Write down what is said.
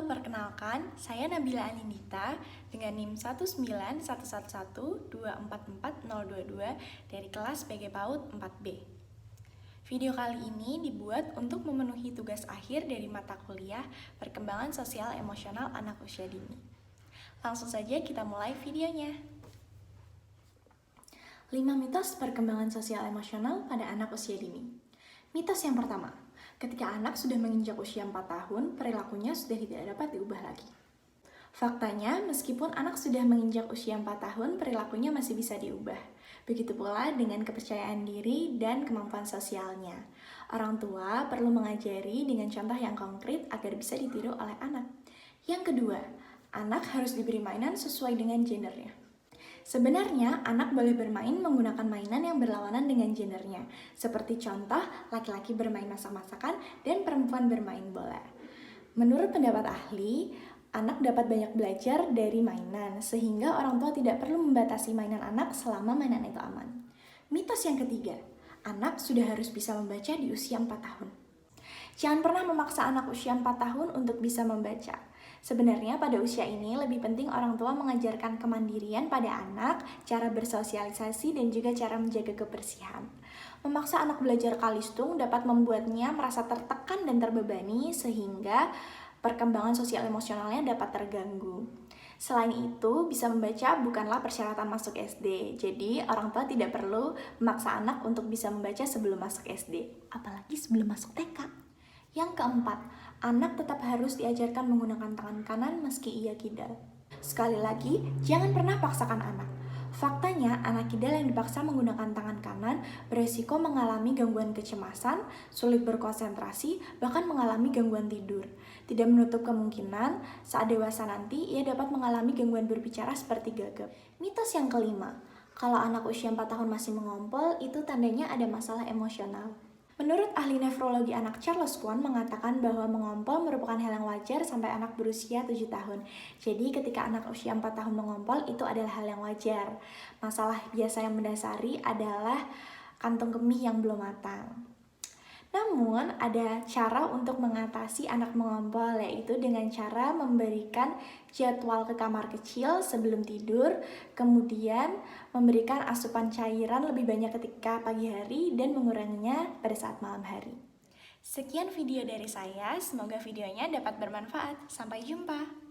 perkenalkan, saya Nabila Anindita dengan NIM 19111244022 dari kelas PG PAUD 4B. Video kali ini dibuat untuk memenuhi tugas akhir dari mata kuliah Perkembangan Sosial Emosional Anak Usia Dini. Langsung saja kita mulai videonya. 5 mitos perkembangan sosial emosional pada anak usia dini. Mitos yang pertama, ketika anak sudah menginjak usia 4 tahun, perilakunya sudah tidak dapat diubah lagi. Faktanya, meskipun anak sudah menginjak usia 4 tahun, perilakunya masih bisa diubah. Begitu pula dengan kepercayaan diri dan kemampuan sosialnya. Orang tua perlu mengajari dengan contoh yang konkret agar bisa ditiru oleh anak. Yang kedua, anak harus diberi mainan sesuai dengan gendernya. Sebenarnya, anak boleh bermain menggunakan mainan yang berlawanan dengan gendernya, seperti contoh laki-laki bermain masak-masakan dan perempuan bermain bola. Menurut pendapat ahli, anak dapat banyak belajar dari mainan, sehingga orang tua tidak perlu membatasi mainan anak selama mainan itu aman. Mitos yang ketiga, anak sudah harus bisa membaca di usia 4 tahun. Jangan pernah memaksa anak usia 4 tahun untuk bisa membaca. Sebenarnya pada usia ini lebih penting orang tua mengajarkan kemandirian pada anak, cara bersosialisasi dan juga cara menjaga kebersihan. Memaksa anak belajar kalistung dapat membuatnya merasa tertekan dan terbebani sehingga perkembangan sosial emosionalnya dapat terganggu. Selain itu, bisa membaca bukanlah persyaratan masuk SD. Jadi, orang tua tidak perlu memaksa anak untuk bisa membaca sebelum masuk SD, apalagi sebelum masuk TK. Yang keempat, anak tetap harus diajarkan menggunakan tangan kanan meski ia kidal. Sekali lagi, jangan pernah paksakan anak. Faktanya, anak kidal yang dipaksa menggunakan tangan kanan beresiko mengalami gangguan kecemasan, sulit berkonsentrasi, bahkan mengalami gangguan tidur. Tidak menutup kemungkinan saat dewasa nanti ia dapat mengalami gangguan berbicara seperti gagap. Mitos yang kelima, kalau anak usia 4 tahun masih mengompol, itu tandanya ada masalah emosional. Menurut ahli nefrologi anak Charles Kwon mengatakan bahwa mengompol merupakan hal yang wajar sampai anak berusia 7 tahun. Jadi ketika anak usia 4 tahun mengompol itu adalah hal yang wajar. Masalah biasa yang mendasari adalah kantung kemih yang belum matang. Namun ada cara untuk mengatasi anak mengompol, yaitu dengan cara memberikan jadwal ke kamar kecil sebelum tidur, kemudian memberikan asupan cairan lebih banyak ketika pagi hari dan menguranginya pada saat malam hari. Sekian video dari saya, semoga videonya dapat bermanfaat. Sampai jumpa!